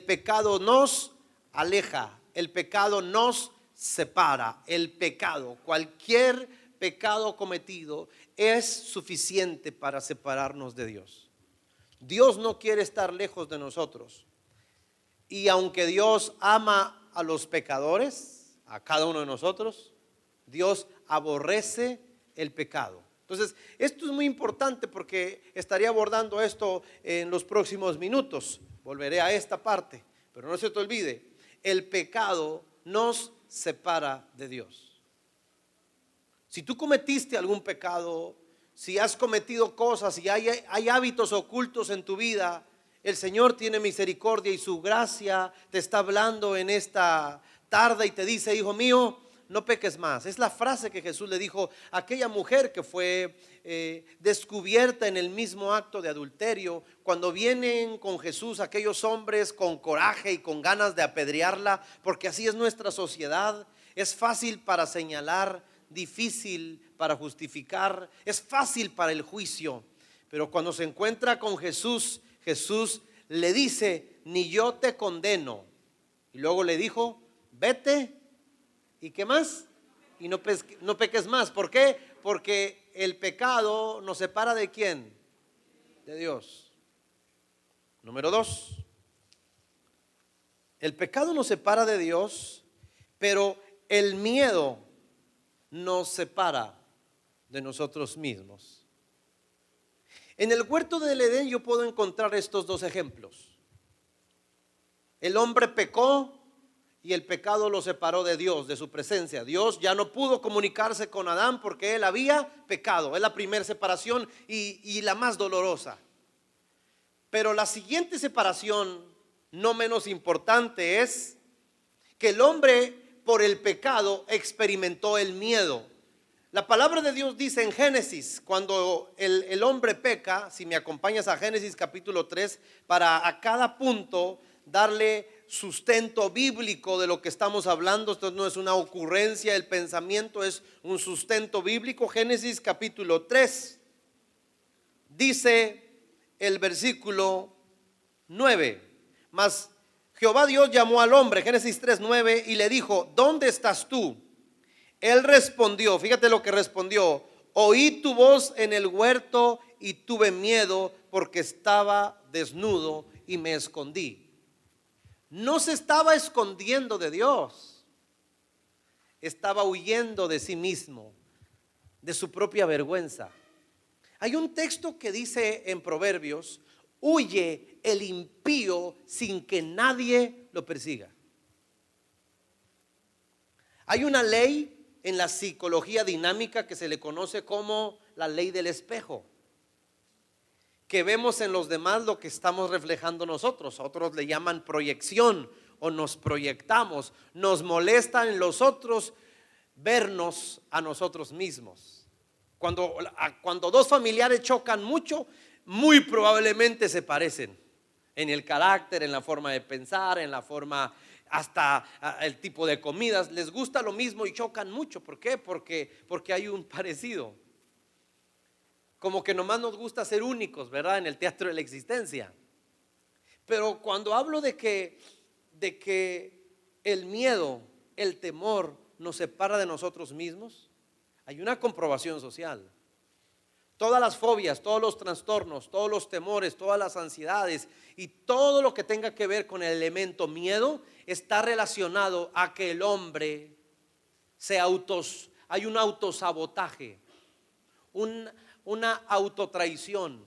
pecado nos aleja, el pecado nos separa. El pecado, cualquier pecado cometido es suficiente para separarnos de Dios. Dios no quiere estar lejos de nosotros. Y aunque Dios ama a los pecadores, a cada uno de nosotros, Dios aborrece el pecado. Entonces, esto es muy importante porque estaré abordando esto en los próximos minutos. Volveré a esta parte, pero no se te olvide, el pecado nos separa de Dios. Si tú cometiste algún pecado, si has cometido cosas, si hay hábitos ocultos en tu vida, el Señor tiene misericordia y su gracia te está hablando en esta tarde y te dice: hijo mío, no peques más. Es la frase que Jesús le dijo a aquella mujer que fue descubierta en el mismo acto de adulterio. Cuando vienen con Jesús aquellos hombres con coraje y con ganas de apedrearla, porque así es nuestra sociedad. Es fácil para señalar, difícil para justificar, es fácil para el juicio. Pero cuando se encuentra con Jesús, Jesús le dice: ni yo te condeno. Y luego le dijo: vete. ¿Y qué más? Y no peques más. ¿Por qué? Porque el pecado nos separa ¿de quién? De Dios. Número 2. El pecado nos separa de Dios, pero el miedo nos separa de nosotros mismos. En el huerto del Edén yo puedo encontrar estos dos ejemplos. El hombre pecó y el pecado lo separó de Dios, de su presencia. Dios ya no pudo comunicarse con Adán porque él había pecado. Es la primera separación y la más dolorosa. Pero la siguiente separación, no menos importante, es que el hombre por el pecado experimentó el miedo. La palabra de Dios dice en Génesis, cuando el hombre peca, si me acompañas a Génesis capítulo 3, para a cada punto darle sustento bíblico de lo que estamos hablando. Esto no es una ocurrencia, el pensamiento es un sustento bíblico. Génesis capítulo 3 dice el versículo 9: mas Jehová Dios llamó al hombre, Génesis 3:9, y le dijo: ¿dónde estás tú? Él respondió, fíjate lo que respondió: oí tu voz en el huerto y tuve miedo porque estaba desnudo y me escondí. No se estaba escondiendo de Dios, estaba huyendo de sí mismo, de su propia vergüenza. Hay un texto que dice en Proverbios: huye el impío sin que nadie lo persiga. Hay una ley en la psicología dinámica que se le conoce como la ley del espejo, que vemos en los demás lo que estamos reflejando nosotros. Otros le llaman proyección o nos proyectamos. Nos molesta en los otros vernos a nosotros mismos. Cuando dos familiares chocan mucho, muy probablemente se parecen en el carácter, en la forma de pensar, en la forma, hasta el tipo de comidas. Les gusta lo mismo y chocan mucho. ¿Por qué? Porque hay un parecido. Como que nomás nos gusta ser únicos, ¿verdad? En el teatro de la existencia. Pero cuando hablo de que el miedo, el temor nos separa de nosotros mismos, hay una comprobación social. Todas las fobias, todos los trastornos, todos los temores, todas las ansiedades y todo lo que tenga que ver con el elemento miedo está relacionado a que el hombre hay un autosabotaje, una autotraición.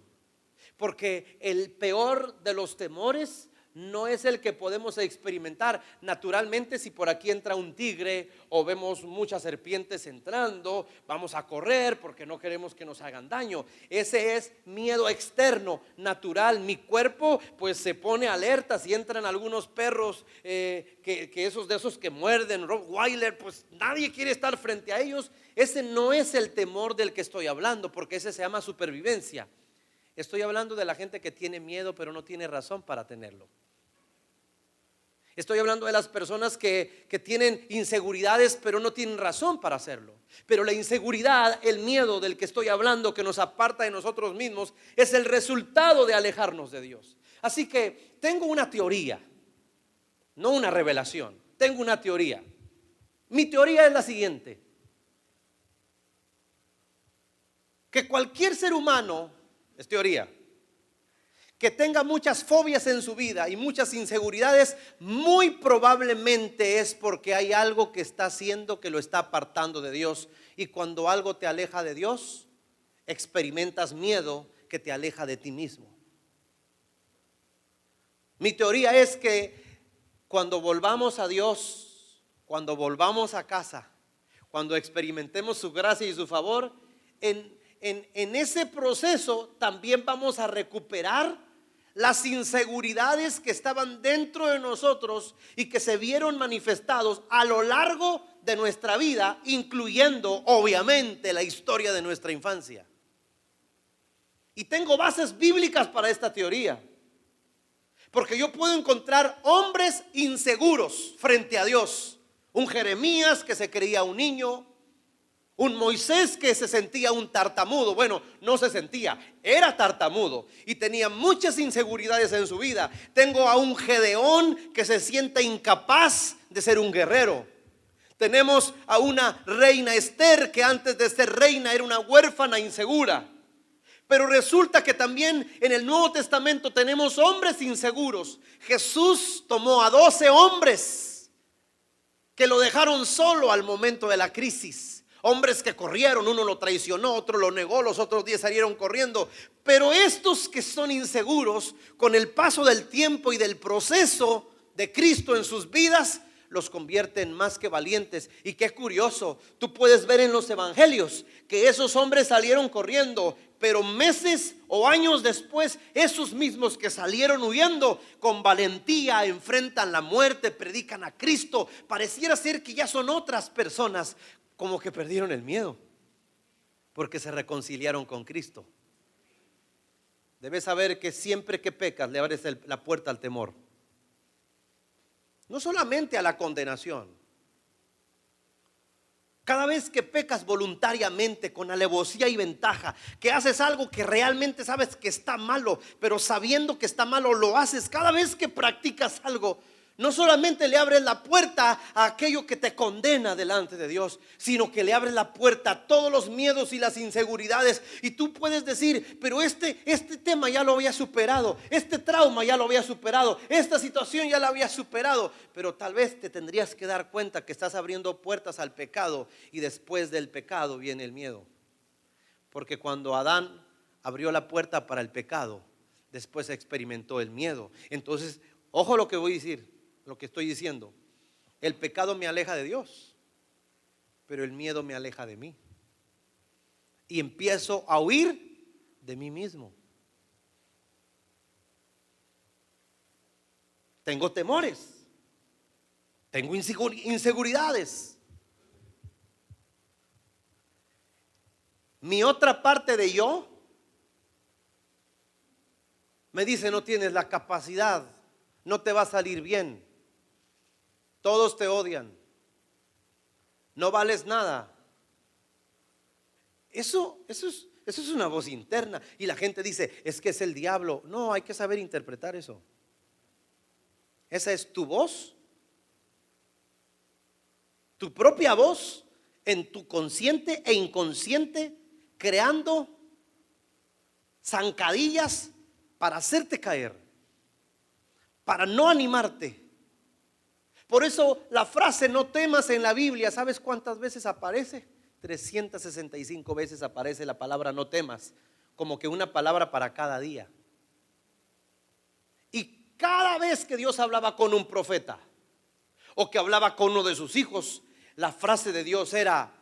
Porque el peor de los temores no es el que podemos experimentar naturalmente. Si por aquí entra un tigre o vemos muchas serpientes entrando, vamos a correr porque no queremos que nos hagan daño. Ese es miedo externo, natural. Mi cuerpo pues se pone alerta. Si entran algunos perros que esos que muerden, Rottweiler, pues nadie quiere estar frente a ellos. Ese no es el temor del que estoy hablando, porque ese se llama supervivencia. Estoy hablando de la gente que tiene miedo pero no tiene razón para tenerlo. Estoy hablando de las personas que tienen inseguridades pero no tienen razón para hacerlo. Pero la inseguridad, el miedo del que estoy hablando, que nos aparta de nosotros mismos, es el resultado de alejarnos de Dios. Así que tengo una teoría. no una revelación. Tengo una teoría. Mi teoría es la siguiente: que cualquier ser humano, es teoría, que tenga muchas fobias en su vida y muchas inseguridades, muy probablemente es porque hay algo que está haciendo que lo está apartando de Dios. Y cuando algo te aleja de Dios, experimentas miedo que te aleja de ti mismo. Mi teoría es que cuando volvamos a Dios, cuando volvamos a casa, cuando experimentemos su gracia y su favor, en ese proceso también vamos a recuperar las inseguridades que estaban dentro de nosotros y que se vieron manifestados a lo largo de nuestra vida, incluyendo obviamente la historia de nuestra infancia. Y tengo bases bíblicas para esta teoría, porque yo puedo encontrar hombres inseguros frente a Dios. Un Jeremías que se creía un niño, un Moisés que se sentía un tartamudo. Bueno, no se sentía, era tartamudo y tenía muchas inseguridades en su vida. Tengo a un Gedeón que se siente incapaz de ser un guerrero. Tenemos a una reina Esther que antes de ser reina era una huérfana insegura. Pero resulta que también en el Nuevo Testamento tenemos hombres inseguros. Jesús tomó a 12 hombres que lo dejaron solo al momento de la crisis. Hombres que corrieron, uno lo traicionó, otro lo negó, los otros 10 salieron corriendo. Pero estos que son inseguros, con el paso del tiempo y del proceso de Cristo en sus vidas, los convierten más que valientes. Y qué curioso, tú puedes ver en los evangelios que esos hombres salieron corriendo, pero meses o años después, esos mismos que salieron huyendo con valentía enfrentan la muerte, predican a Cristo. Pareciera ser que ya son otras personas, como que perdieron el miedo porque se reconciliaron con Cristo. Debes saber que siempre que pecas le abres la puerta al temor, no solamente a la condenación. Cada vez que pecas voluntariamente, con alevosía y ventaja, que haces algo que realmente sabes que está malo, pero sabiendo que está malo lo haces. Cada vez que practicas algo, no solamente le abres la puerta a aquello que te condena delante de Dios, sino que le abres la puerta a todos los miedos y las inseguridades. Y tú puedes decir, pero este tema ya lo había superado, este trauma ya lo había superado, esta situación ya la había superado. Pero tal vez te tendrías que dar cuenta que estás abriendo puertas al pecado, y después del pecado viene el miedo. Porque cuando Adán abrió la puerta para el pecado, después experimentó el miedo. Entonces, ojo lo que voy a decir. Lo que estoy diciendo: el pecado me aleja de Dios, pero el miedo me aleja de mí, y empiezo a huir de mí mismo. Tengo temores, tengo inseguridades. Mi otra parte de yo me dice: no tienes la capacidad, no te va a salir bien, todos te odian, no vales nada. Eso es una voz interna. Y la gente dice: es que es el diablo. No, hay que saber interpretar eso. Esa es tu voz, tu propia voz, en tu consciente e inconsciente, creando zancadillas para hacerte caer, para no animarte. Por eso la frase no temas en la Biblia, ¿sabes cuántas veces aparece? 365 veces aparece la palabra no temas, como que una palabra para cada día. Y cada vez que Dios hablaba con un profeta o que hablaba con uno de sus hijos, la frase de Dios era: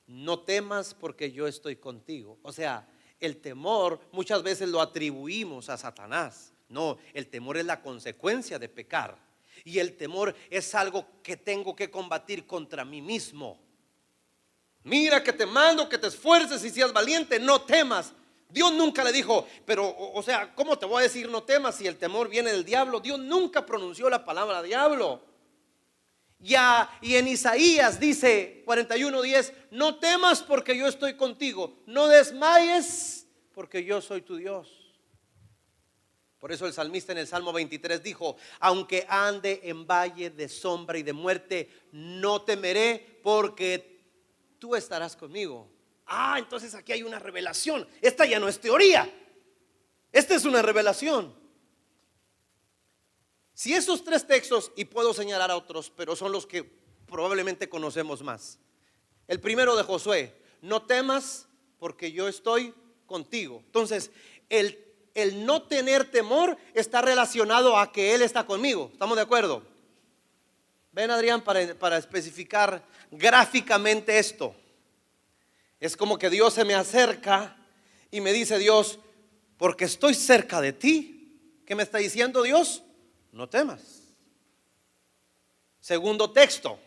no temas porque yo estoy contigo. O sea, el temor muchas veces lo atribuimos a Satanás. No, el temor es la consecuencia de pecar. Y el temor es algo que tengo que combatir contra mí mismo. Mira que te mando que te esfuerces y seas valiente, no temas. Dios nunca le dijo, pero, o sea, ¿cómo te voy a decir no temas si el temor viene del diablo? Dios nunca pronunció la palabra diablo. Y en Isaías dice 41:10: no temas porque yo estoy contigo, no desmayes porque yo soy tu Dios. Por eso el salmista en el Salmo 23 dijo: aunque ande en valle de sombra y de muerte, no temeré, porque tú estarás conmigo. Entonces aquí hay una revelación. Esta ya no es teoría, esta es una revelación. Si esos tres textos, y puedo señalar a otros, pero son los que probablemente conocemos más. El primero de Josué: no temas porque yo estoy contigo. Entonces el no tener temor está relacionado a que Él está conmigo. ¿Estamos de acuerdo? Ven, Adrián, para especificar gráficamente esto. Es como que Dios se me acerca y me dice: Dios, porque estoy cerca de ti. ¿Qué me está diciendo Dios? No temas. Segundo texto,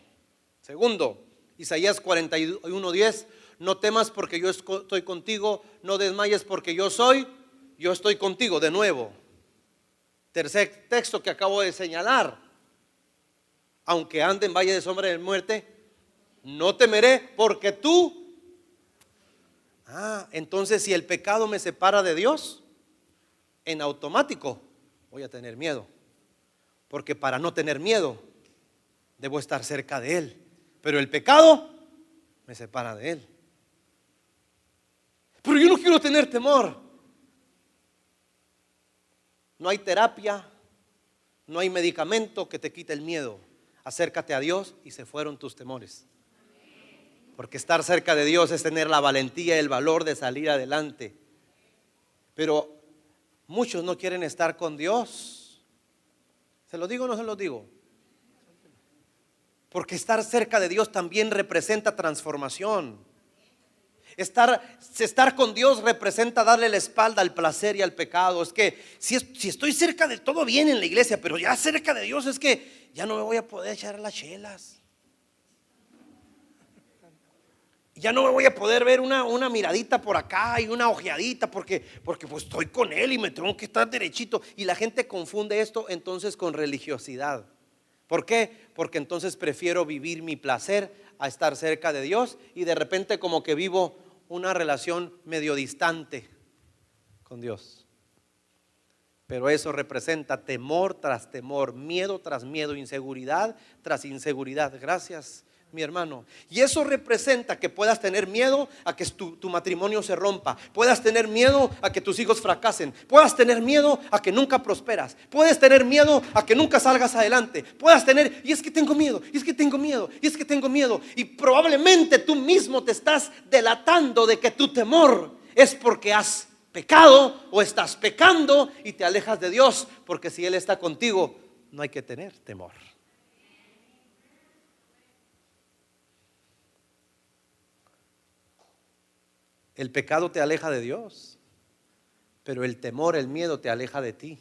Isaías 41:10: no temas porque yo estoy contigo, no desmayes porque yo estoy contigo. De nuevo, tercer texto que acabo de señalar: aunque ande en valle de sombra de muerte, no temeré porque tú. Entonces si el pecado me separa de Dios, en automático voy a tener miedo, porque para no tener miedo debo estar cerca de Él, pero el pecado me separa de Él. Pero yo no quiero tener temor. No hay terapia, no hay medicamento que te quite el miedo. Acércate a Dios y se fueron tus temores. Porque estar cerca de Dios es tener la valentía y el valor de salir adelante. Pero muchos no quieren estar con Dios. ¿Se lo digo o no se lo digo? Porque estar cerca de Dios también representa transformación. Estar con Dios representa darle la espalda al placer y al pecado. Es que si estoy cerca de todo bien en la iglesia, pero ya cerca de Dios es que ya no me voy a poder echar las chelas. Ya no me voy a poder ver una miradita por acá y una ojeadita porque pues estoy con Él y me tengo que estar derechito. Y la gente confunde esto entonces con religiosidad. ¿Por qué? Porque entonces prefiero vivir mi placer a estar cerca de Dios, y de repente como que vivo una relación medio distante con Dios. Pero eso representa temor tras temor, miedo tras miedo, inseguridad tras inseguridad. Gracias, mi hermano. Y eso representa que puedas tener miedo a que tu matrimonio se rompa, puedas tener miedo a que tus hijos fracasen, puedas tener miedo a que nunca prosperas, puedes tener miedo a que nunca salgas adelante, y es que tengo miedo, y es que tengo miedo, y es que tengo miedo. Y probablemente tú mismo te estás delatando de que tu temor es porque has pecado o estás pecando y te alejas de Dios, porque si Él está contigo no hay que tener temor. El pecado te aleja de Dios, pero el temor, el miedo te aleja de ti.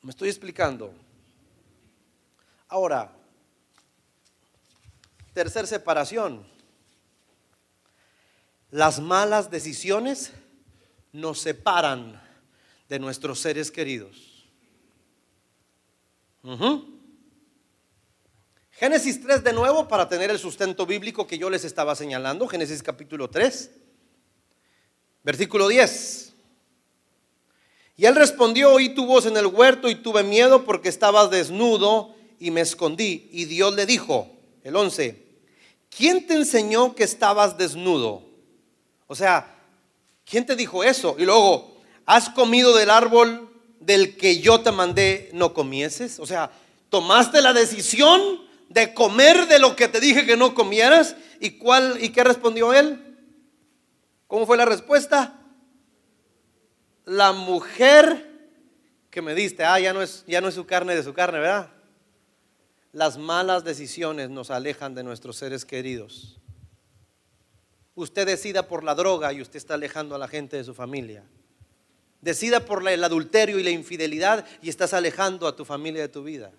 ¿Me estoy explicando? Ahora, tercer separación. Las malas decisiones nos separan de nuestros seres queridos. Génesis 3 de nuevo, para tener el sustento bíblico que yo les estaba señalando. Génesis capítulo 3, versículo 10. Y él respondió: oí tu voz en el huerto y tuve miedo porque estabas desnudo y me escondí. Y Dios le dijo, el 11: ¿quién te enseñó que estabas desnudo? O sea, ¿quién te dijo eso? Y luego, ¿has comido del árbol del que yo te mandé no comieses? O sea, tomaste la decisión de comer de lo que te dije que no comieras. ¿Y qué respondió él? ¿Cómo fue la respuesta? La mujer que me diste, ya no es su carne de su carne, ¿verdad? Las malas decisiones nos alejan de nuestros seres queridos. Usted decida por la droga y usted está alejando a la gente de su familia. Decida por el adulterio y la infidelidad y estás alejando a tu familia de tu vida.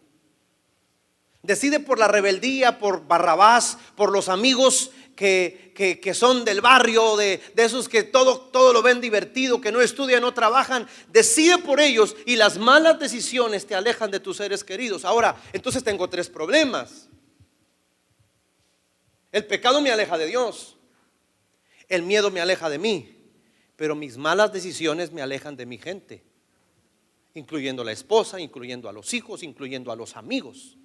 Decide por la rebeldía, por Barrabás, por los amigos que son del barrio, de esos que todo lo ven divertido, que no estudian, no trabajan. Decide por ellos y las malas decisiones te alejan de tus seres queridos. Ahora, entonces tengo tres problemas. El pecado me aleja de Dios, el miedo me aleja de mí, pero mis malas decisiones me alejan de mi gente, incluyendo a la esposa, incluyendo a los hijos, incluyendo a los amigos.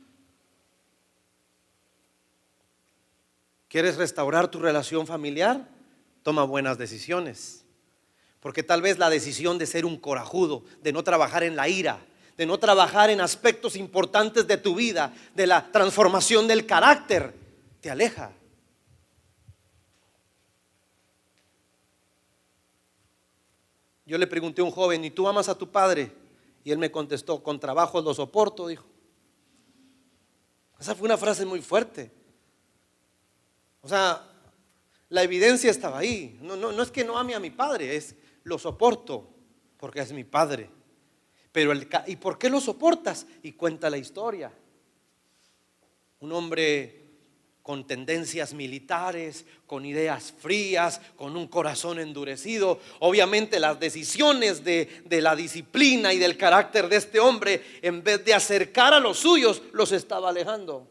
¿Quieres restaurar tu relación familiar? Toma buenas decisiones. Porque tal vez la decisión de ser un corajudo, de no trabajar en la ira, de no trabajar en aspectos importantes de tu vida, de la transformación del carácter, te aleja. Yo le pregunté a un joven: ¿y tú amas a tu padre? Y él me contestó: con trabajo lo soporto, dijo. Esa fue una frase muy fuerte. O sea, la evidencia estaba ahí. No es que no ame a mi padre, es lo soporto porque es mi padre. Pero ¿y por qué lo soportas? Y cuenta la historia. Un hombre con tendencias militares, con ideas frías, con un corazón endurecido. Obviamente las decisiones de la disciplina y del carácter de este hombre, en vez de acercar a los suyos, los estaba alejando.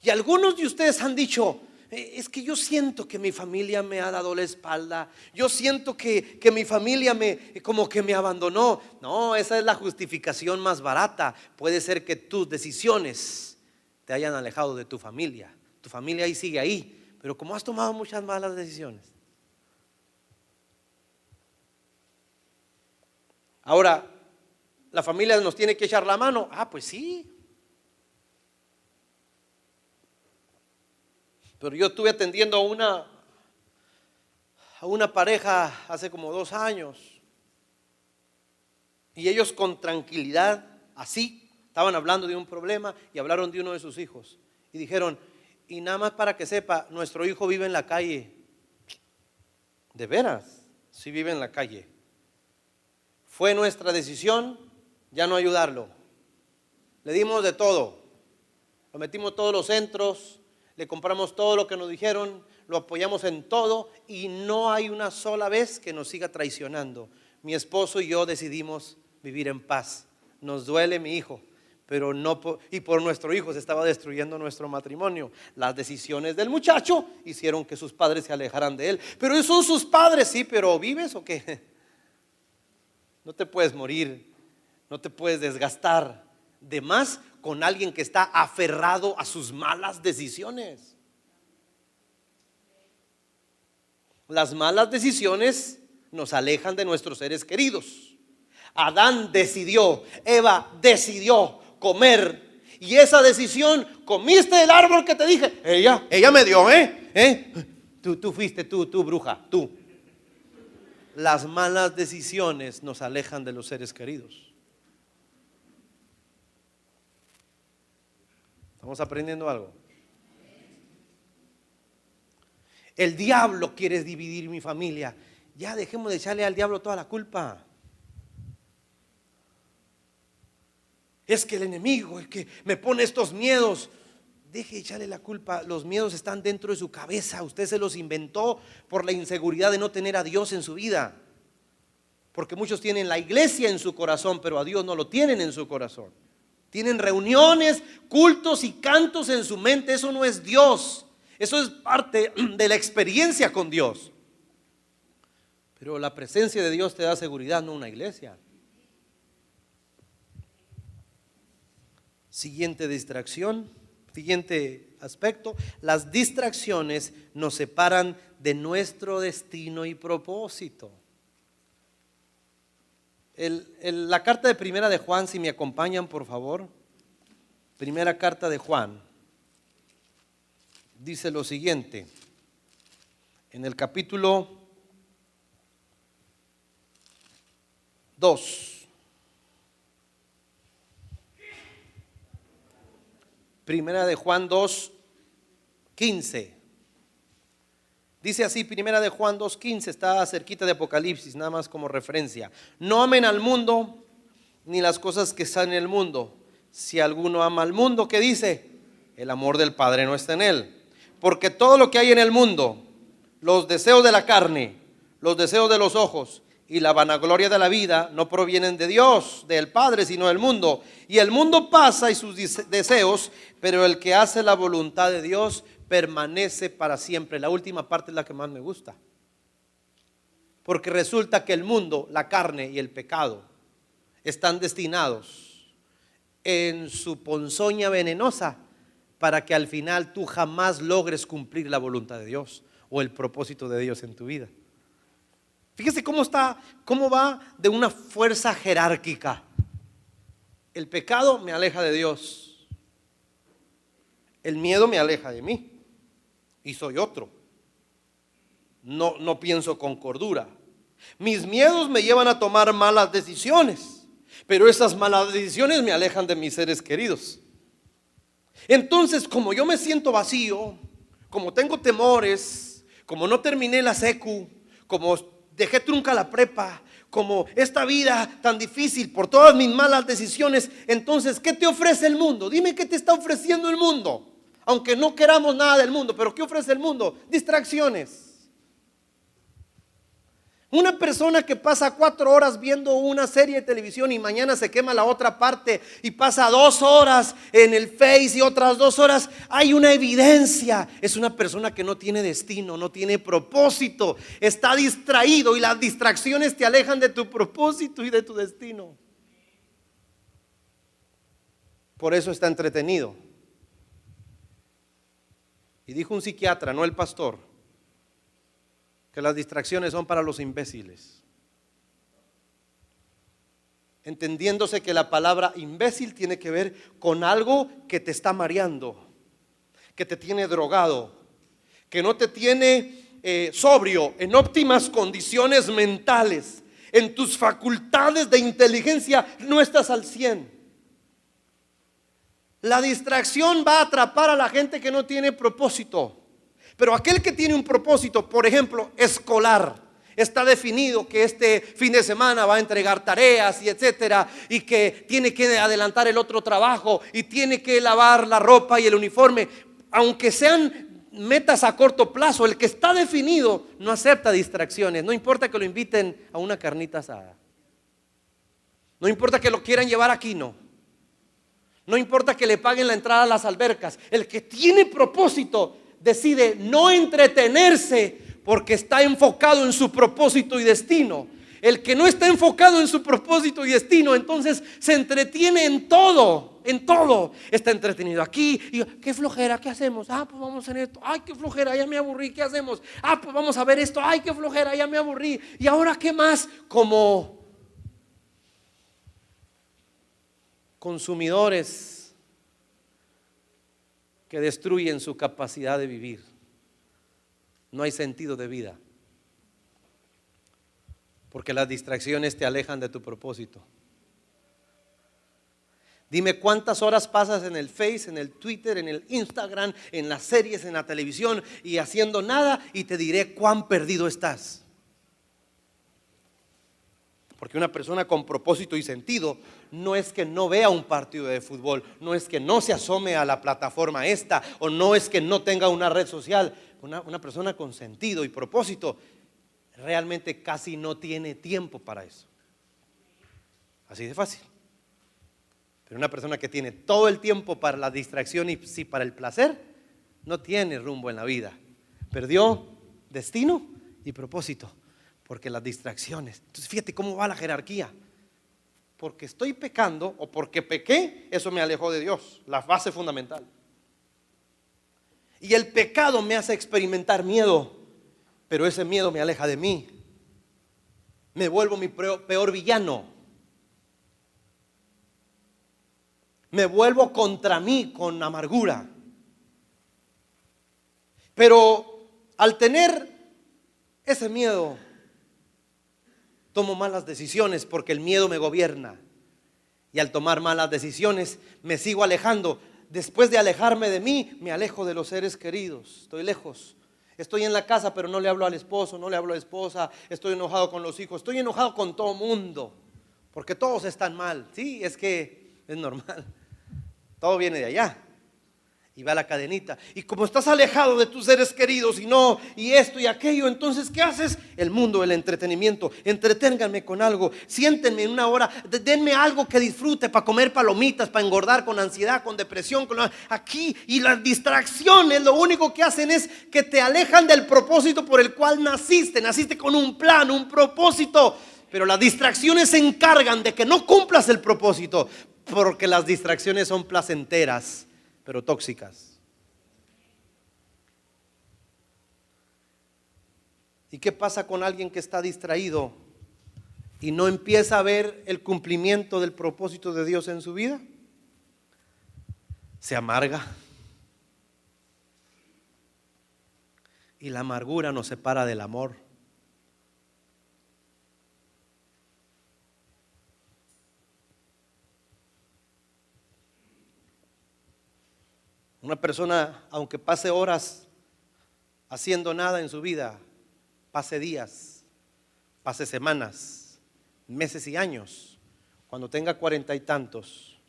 Y algunos de ustedes han dicho: es que yo siento que mi familia me ha dado la espalda, yo siento que mi familia como que me abandonó. No, esa es la justificación más barata. Puede ser que tus decisiones te hayan alejado de tu familia. Tu familia ahí sigue ahí, pero como has tomado muchas malas decisiones. Ahora, ¿la familia nos tiene que echar la mano? Pues sí. Pero yo estuve atendiendo a una pareja hace como 2 años, y ellos con tranquilidad, así, estaban hablando de un problema y hablaron de uno de sus hijos. Y dijeron: y nada más para que sepa, nuestro hijo vive en la calle. ¿De veras? Sí, vive en la calle. Fue nuestra decisión ya no ayudarlo. Le dimos de todo. Lo metimos todos los centros, le compramos todo lo que nos dijeron, lo apoyamos en todo, y no hay una sola vez que nos siga traicionando. Mi esposo y yo decidimos vivir en paz. Nos duele mi hijo, pero no y por nuestro hijo se estaba destruyendo nuestro matrimonio. Las decisiones del muchacho hicieron que sus padres se alejaran de él. Pero esos son sus padres, sí, pero ¿vives o qué? No te puedes morir, no te puedes desgastar de más con alguien que está aferrado a sus malas decisiones. Las malas decisiones nos alejan de nuestros seres queridos. Adán decidió, Eva decidió comer, y esa decisión: comiste del árbol que te dije. Ella me dio, Tú fuiste, tú bruja, tú. Las malas decisiones nos alejan de los seres queridos. ¿Estamos aprendiendo algo? El diablo quiere dividir mi familia. Ya dejemos de echarle al diablo toda la culpa. Es que el enemigo, el que me pone estos miedos. Deje de echarle la culpa. Los miedos están dentro de su cabeza. Usted se los inventó por la inseguridad de no tener a Dios en su vida. Porque muchos tienen la iglesia en su corazón, pero a Dios no lo tienen en su corazón. Tienen reuniones, cultos y cantos en su mente. Eso no es Dios. Eso es parte de la experiencia con Dios. Pero la presencia de Dios te da seguridad, no una iglesia. Siguiente distracción, siguiente aspecto: las distracciones nos separan de nuestro destino y propósito. La carta de Primera de Juan, si me acompañan por favor. Primera carta de Juan dice lo siguiente, en el capítulo 2. Primera de Juan 2:15. Dice así, Primera de Juan 2:15, está cerquita de Apocalipsis, nada más como referencia. No amen al mundo ni las cosas que están en el mundo. Si alguno ama al mundo, ¿qué dice? El amor del Padre no está en él. Porque todo lo que hay en el mundo, los deseos de la carne, los deseos de los ojos y la vanagloria de la vida, no provienen de Dios, del Padre, sino del mundo. Y el mundo pasa y sus deseos, pero el que hace la voluntad de Dios permanece para siempre. La última parte es la que más me gusta. Porque resulta que el mundo, la carne y el pecado están destinados en su ponzoña venenosa para que al final tú jamás logres cumplir la voluntad de Dios o el propósito de Dios en tu vida. Fíjese cómo va de una fuerza jerárquica. El pecado me aleja de Dios. El miedo me aleja de mí. Y soy otro. No pienso con cordura. Mis miedos me llevan a tomar malas decisiones, pero esas malas decisiones me alejan de mis seres queridos. Entonces, como yo me siento vacío, como tengo temores, como no terminé la secu, como dejé trunca la prepa, como esta vida tan difícil por todas mis malas decisiones, entonces, ¿qué te ofrece el mundo? Dime qué te está ofreciendo el mundo. Aunque no queramos nada del mundo, pero ¿qué ofrece el mundo? Distracciones. Una persona que pasa 4 horas viendo una serie de televisión y mañana se quema la otra parte y pasa 2 horas en el Face y otras 2 horas, hay una evidencia. Es una persona que no tiene destino, no tiene propósito, está distraído y las distracciones te alejan de tu propósito y de tu destino. Por eso está entretenido. Y dijo un psiquiatra, no el pastor, que las distracciones son para los imbéciles. Entendiéndose que la palabra imbécil tiene que ver con algo que te está mareando, que te tiene drogado, que no te tiene sobrio, en óptimas condiciones mentales, en tus facultades de inteligencia no estás al 100. La distracción va a atrapar a la gente que no tiene propósito. Pero aquel que tiene un propósito, por ejemplo, escolar, está definido que este fin de semana va a entregar tareas y etcétera, y que tiene que adelantar el otro trabajo y tiene que lavar la ropa y el uniforme. Aunque sean metas a corto plazo, el que está definido no acepta distracciones. No importa que lo inviten a una carnita asada, no importa que lo quieran llevar a Quino, no importa que le paguen la entrada a las albercas. El que tiene propósito decide no entretenerse porque está enfocado en su propósito y destino. El que no está enfocado en su propósito y destino, entonces se entretiene en todo, en todo. Está entretenido aquí y qué flojera, ¿qué hacemos? Pues vamos a hacer esto. Ay, qué flojera, ya me aburrí, ¿qué hacemos? Pues vamos a ver esto. Ay, qué flojera, ya me aburrí. Y ahora, ¿qué más? Como consumidores que destruyen su capacidad de vivir. No hay sentido de vida, porque las distracciones te alejan de tu propósito. Dime cuántas horas pasas en el Face, en el Twitter, en el Instagram, en las series, en la televisión y haciendo nada, y te diré cuán perdido estás. Porque una persona con propósito y sentido no es que no vea un partido de fútbol, no es que no se asome a la plataforma esta, o no es que no tenga una red social. Una persona con sentido y propósito realmente casi no tiene tiempo para eso. Así de fácil. Pero una persona que tiene todo el tiempo para la distracción y sí para el placer, no tiene rumbo en la vida. Perdió destino y propósito. Porque las distracciones. Entonces fíjate cómo va la jerarquía. Porque estoy pecando o porque pequé, eso me alejó de Dios. La base fundamental. Y el pecado me hace experimentar miedo, pero ese miedo me aleja de mí. Me vuelvo mi peor villano. Me vuelvo contra mí con amargura. Pero al tener ese miedo, tomo malas decisiones porque el miedo me gobierna. Y al tomar malas decisiones me sigo alejando. Después de alejarme de mí, me alejo de los seres queridos. Estoy lejos. Estoy en la casa, pero no le hablo al esposo, no le hablo a la esposa. Estoy enojado con los hijos. Estoy enojado con todo mundo. Porque todos están mal. Sí, es que es normal. Todo viene de allá. Y va la cadenita. Y como estás alejado de tus seres queridos y no, y esto y aquello, entonces ¿qué haces? El mundo del entretenimiento. Entreténganme con algo. Siéntenme en una hora. Denme algo que disfrute para comer palomitas, para engordar con ansiedad, con depresión, aquí. Y las distracciones lo único que hacen es que te alejan del propósito por el cual naciste. Naciste con un plan, un propósito. Pero las distracciones se encargan de que no cumplas el propósito, porque las distracciones son placenteras, pero tóxicas. ¿Y qué pasa con alguien que está distraído y no empieza a ver el cumplimiento del propósito de Dios en su vida? Se amarga. Y la amargura nos separa del amor. Una persona, aunque pase horas haciendo nada en su vida, pase días, pase semanas, meses y años, cuando tenga 40 y tantos,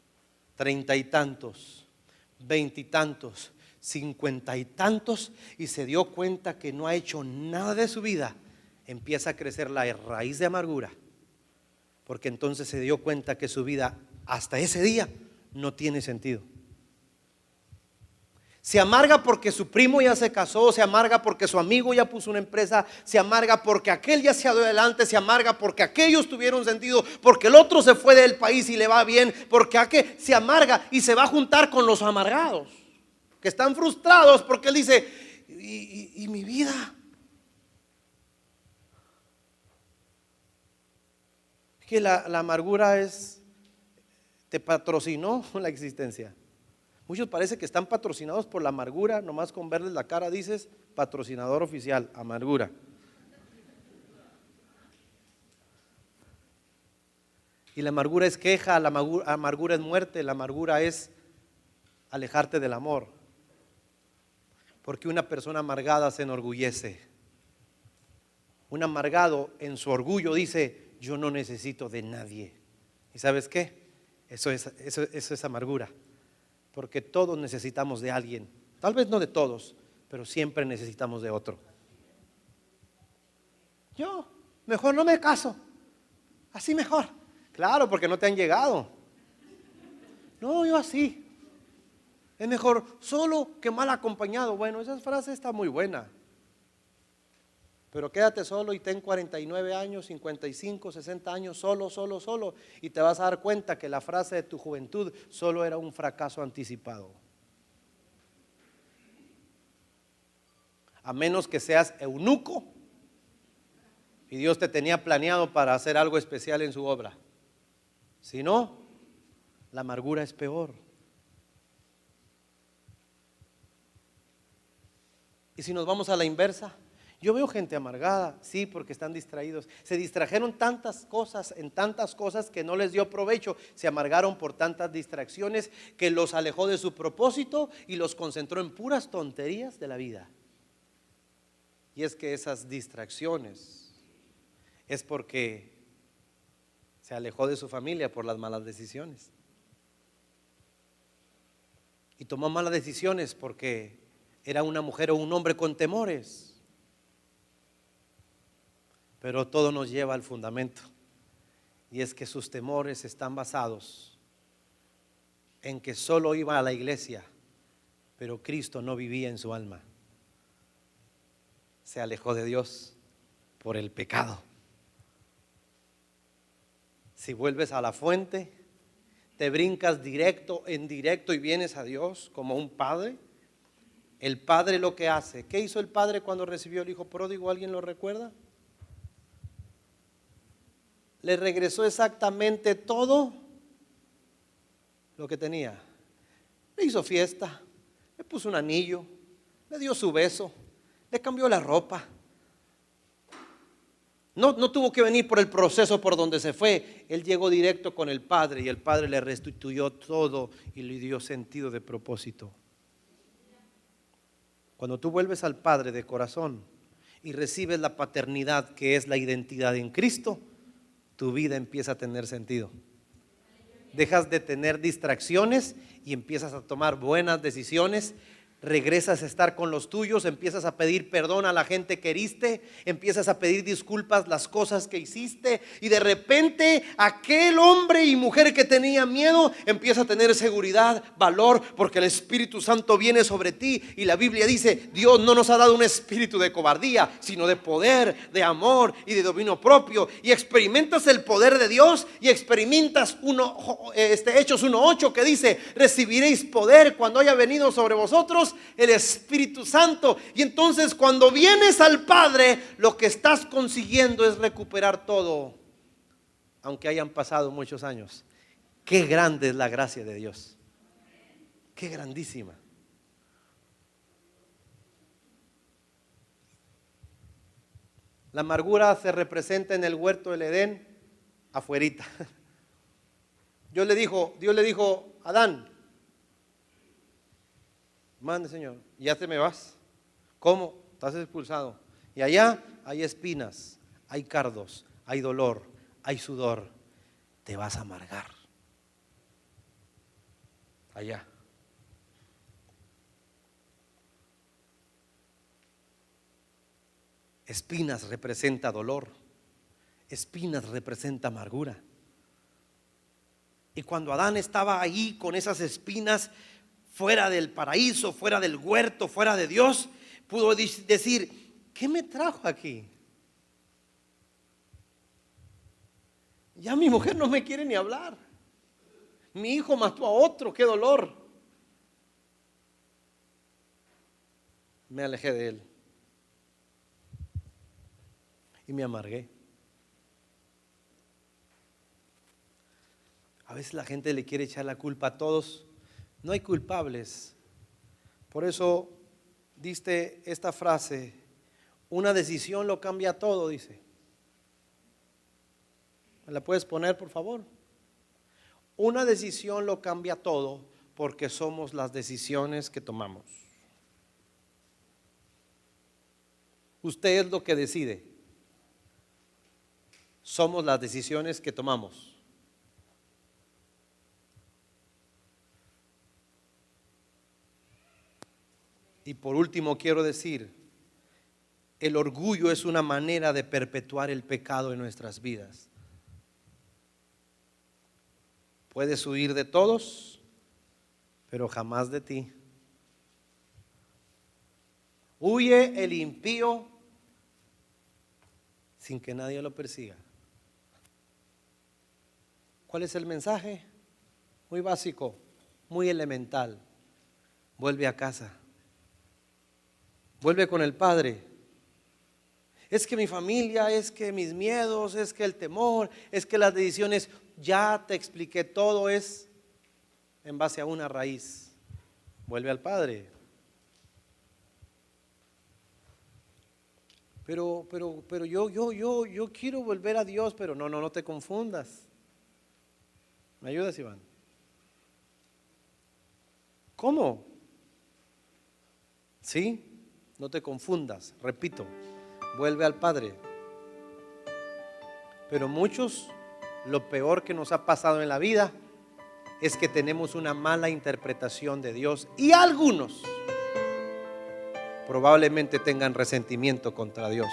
30 y tantos, 20 y tantos, 50 y tantos, y se dio cuenta que no ha hecho nada de su vida, empieza a crecer la raíz de amargura, porque entonces se dio cuenta que su vida hasta ese día no tiene sentido. Se amarga porque su primo ya se casó, se amarga porque su amigo ya puso una empresa, se amarga porque aquel ya se ha ido adelante, se amarga porque aquellos tuvieron sentido, porque el otro se fue del país y le va bien, porque aquel se amarga y se va a juntar con los amargados, que están frustrados porque él dice, ¿y mi vida? Que la amargura te patrocinó la existencia. Muchos parece que están patrocinados por la amargura, nomás con verles la cara dices, patrocinador oficial, amargura. Y la amargura es queja, la amargura es muerte, la amargura es alejarte del amor. Porque una persona amargada se enorgullece. Un amargado en su orgullo dice, yo no necesito de nadie. ¿Y sabes qué? Eso es amargura. Porque todos necesitamos de alguien. Tal vez no de todos, pero siempre necesitamos de otro. Yo mejor no me caso. Así mejor. Claro, porque no te han llegado. No, yo así. Es mejor solo que mal acompañado. Bueno, esa frase está muy buena. Pero quédate solo y ten 49 años, 55, 60 años, solo. Y te vas a dar cuenta que la frase de tu juventud solo era un fracaso anticipado. A menos que seas eunuco y Dios te tenía planeado para hacer algo especial en su obra. Si no, la amargura es peor. Y si nos vamos a la inversa, yo veo gente amargada, sí, porque están distraídos. Se distrajeron en tantas cosas que no les dio provecho. Se amargaron por tantas distracciones que los alejó de su propósito y los concentró en puras tonterías de la vida. Y es que esas distracciones es porque se alejó de su familia por las malas decisiones. Y tomó malas decisiones porque era una mujer o un hombre con temores. Pero todo nos lleva al fundamento, y es que sus temores están basados en que solo iba a la iglesia, pero Cristo no vivía en su alma. Se alejó de Dios por el pecado. Si vuelves a la fuente, te brincas directo en directo y vienes a Dios como un padre. El padre lo que hace, ¿qué hizo el padre cuando recibió el hijo pródigo? ¿Alguien lo recuerda? Le regresó exactamente todo lo que tenía. Le hizo fiesta, le puso un anillo, le dio su beso, le cambió la ropa. No tuvo que venir por el proceso por donde se fue. Él llegó directo con el Padre y el Padre le restituyó todo y le dio sentido de propósito. Cuando tú vuelves al Padre de corazón y recibes la paternidad que es la identidad en Cristo, tu vida empieza a tener sentido. dejas de tener distracciones y empiezas a tomar buenas decisiones. Regresas a estar con los tuyos, empiezas a pedir perdón a la gente que heriste, empiezas a pedir disculpas las cosas que hiciste, y de repente aquel hombre y mujer que tenía miedo empieza a tener seguridad, valor, porque el Espíritu Santo viene sobre ti. Y la Biblia dice: Dios no nos ha dado un espíritu de cobardía, sino de poder, de amor y de dominio propio. Y experimentas el poder de Dios, y experimentas Hechos 1:8, que dice: recibiréis poder cuando haya venido sobre vosotros el Espíritu Santo. Y entonces, cuando vienes al Padre, lo que estás consiguiendo es recuperar todo, aunque hayan pasado muchos años. Qué grande es la gracia de Dios, qué grandísima. La amargura se representa en el huerto del Edén, afuerita. Dios le dijo a Adán: mande, Señor, ya te me vas. ¿Cómo? Estás expulsado. Y allá hay espinas, hay cardos, hay dolor, hay sudor. Te vas a amargar. Allá. Espinas representa dolor. Espinas representa amargura. Y cuando Adán estaba ahí con esas espinas, fuera del paraíso, fuera del huerto, fuera de Dios, pudo decir: ¿qué me trajo aquí? Ya mi mujer no me quiere ni hablar. Mi hijo mató a otro, qué dolor. Me alejé de él y me amargué. A veces la gente le quiere echar la culpa a todos. No hay culpables. Por eso diste esta frase: una decisión lo cambia todo, dice. ¿Me la puedes poner, por favor? Una decisión lo cambia todo, porque somos las decisiones que tomamos. Usted es lo que decide. Somos las decisiones que tomamos. Y por último quiero decir: el orgullo es una manera de perpetuar el pecado en nuestras vidas. Puedes huir de todos, pero jamás de ti. Huye el impío sin que nadie lo persiga. ¿Cuál es el mensaje? Muy básico, muy elemental. Vuelve a casa. Vuelve con el Padre. Es que mi familia, es que mis miedos, es que el temor, es que las decisiones. Ya te expliqué, todo es en base a una raíz. Vuelve al Padre. Pero yo quiero volver a Dios, pero no te confundas. ¿Me ayudas, Iván? ¿Cómo? ¿Sí? No te confundas, repito, vuelve al Padre. Pero muchos, lo peor que nos ha pasado en la vida es que tenemos una mala interpretación de Dios, y algunos probablemente tengan resentimiento contra Dios,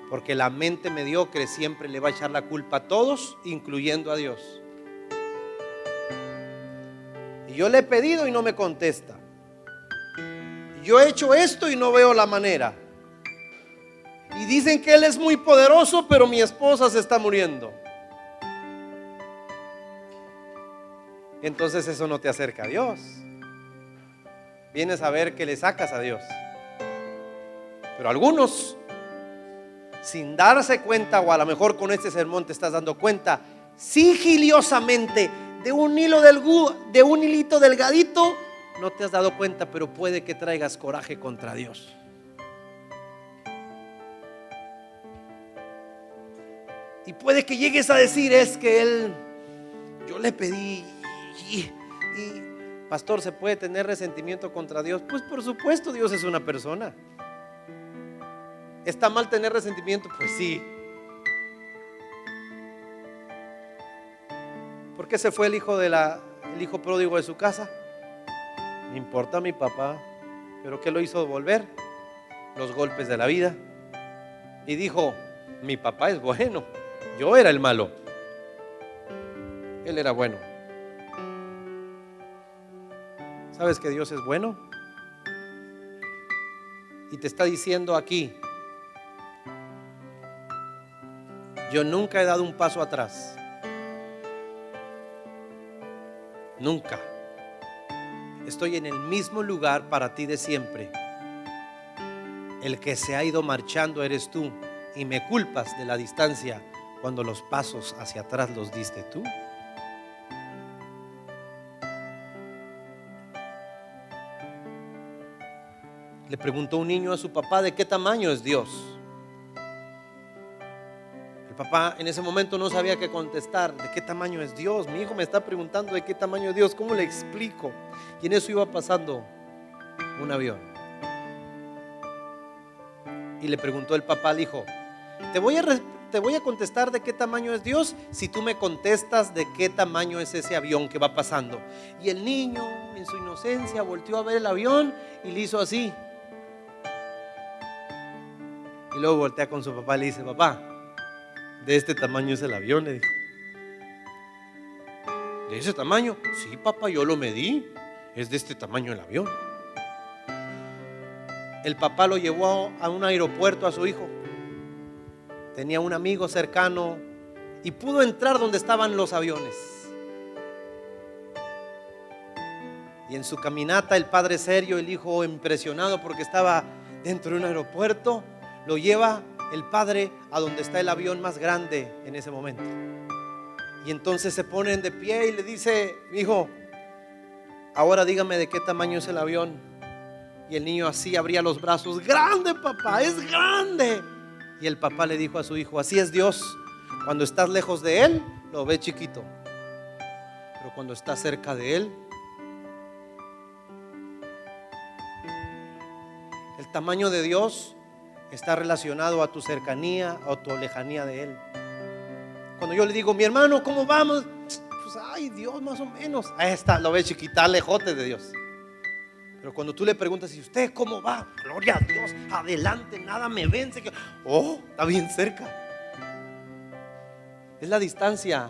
porque la mente mediocre siempre le va a echar la culpa a todos, incluyendo a Dios. Y yo le he pedido y no me contesta. Yo he hecho esto y no veo la manera. Y dicen que Él es muy poderoso, pero mi esposa se está muriendo. Entonces eso no te acerca a Dios. Vienes a ver que le sacas a Dios. Pero algunos, sin darse cuenta, o a lo mejor con este sermón te estás dando cuenta, sigilosamente, de un hilito delgadito, no te has dado cuenta, pero puede que traigas coraje contra Dios. Y puede que llegues a decir: es que yo le pedí y pastor, ¿se puede tener resentimiento contra Dios? Pues por supuesto, Dios es una persona. ¿Está mal tener resentimiento? Pues sí. ¿Por qué se fue el hijo pródigo de su casa? Me importa mi papá, pero ¿qué lo hizo volver? Los golpes de la vida. Y dijo, mi papá es bueno, yo era el malo, él era bueno. ¿Sabes que Dios es bueno? Y te está diciendo aquí, yo nunca he dado un paso atrás, nunca. Estoy en el mismo lugar para ti de siempre. El que se ha ido marchando eres tú, y me culpas de la distancia cuando los pasos hacia atrás los diste tú. Le preguntó un niño a su papá, ¿de qué tamaño es Dios? El papá en ese momento no sabía qué contestar. ¿De qué tamaño es Dios? Mi hijo me está preguntando de qué tamaño es Dios, ¿cómo le explico? Y en eso iba pasando un avión. Y le preguntó el papá al hijo, te voy a contestar de qué tamaño es Dios si tú me contestas de qué tamaño es ese avión que va pasando. Y el niño en su inocencia volteó a ver el avión y le hizo así. Y luego voltea con su papá y le dice, papá, de este tamaño es el avión, le dijo. ¿De ese tamaño? Sí, papá, yo lo medí, es de este tamaño el avión. El papá lo llevó a un aeropuerto a su hijo. Tenía un amigo cercano y pudo entrar donde estaban los aviones. Y en su caminata el padre serio, el hijo impresionado porque estaba dentro de un aeropuerto, lo lleva el padre a donde está el avión más grande en ese momento. Y entonces se ponen de pie y le dice, hijo, ahora dígame de qué tamaño es el avión. Y el niño así abría los brazos, grande papá, es grande. Y el papá le dijo a su hijo, así es Dios, cuando estás lejos de Él, lo ves chiquito, pero cuando estás cerca de Él, el tamaño de Dios está relacionado a tu cercanía o tu lejanía de Él. Cuando yo le digo, mi hermano, ¿cómo vamos? Pues, ay, Dios, más o menos. Ahí está, lo ves chiquita, lejote de Dios. Pero cuando tú le preguntas, ¿y usted cómo va? Gloria a Dios, adelante, nada me vence. Oh, está bien cerca. Es la distancia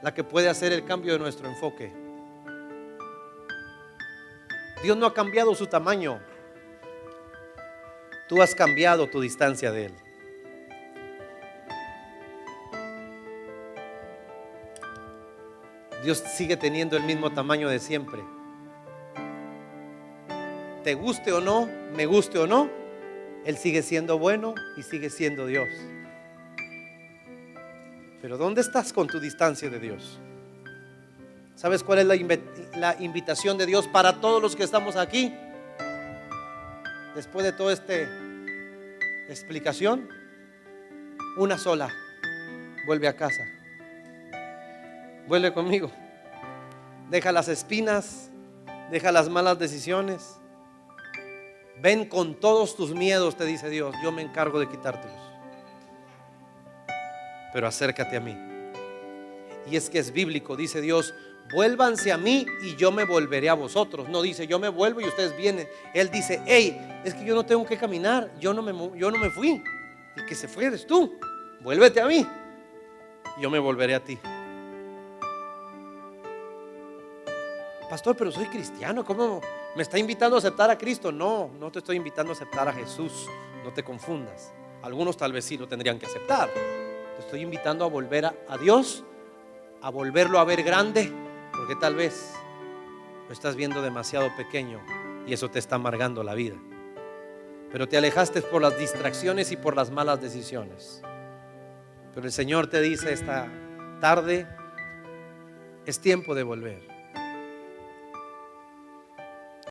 la que puede hacer el cambio de nuestro enfoque. Dios no ha cambiado su tamaño. Tú has cambiado tu distancia de Él. Dios sigue teniendo el mismo tamaño de siempre. Te guste o no, me guste o no, Él sigue siendo bueno y sigue siendo Dios. Pero ¿dónde estás con tu distancia de Dios? ¿Sabes cuál es la invitación de Dios para todos los que estamos aquí? Después de toda esta explicación, una sola: vuelve a casa. Vuelve conmigo. Deja las espinas, deja las malas decisiones. Ven con todos tus miedos, te dice Dios, yo me encargo de quitártelos. Pero acércate a mí. Y es que es bíblico, dice Dios, vuélvanse a mí y yo me volveré a vosotros. No dice yo me vuelvo y ustedes vienen. Él dice, hey, es que yo no tengo que caminar, yo no me fui, el que se fue eres tú. Vuélvete a mí y yo me volveré a ti. Pastor, pero soy cristiano, ¿cómo me está invitando a aceptar a Cristo? No, no te estoy invitando a aceptar a Jesús, no te confundas. Algunos tal vez sí lo tendrían que aceptar. Te estoy invitando a volver a Dios, a volverlo a ver grande, porque tal vez lo estás viendo demasiado pequeño y eso te está amargando la vida. Pero te alejaste por las distracciones y por las malas decisiones. Pero el Señor te dice esta tarde, es tiempo de volver.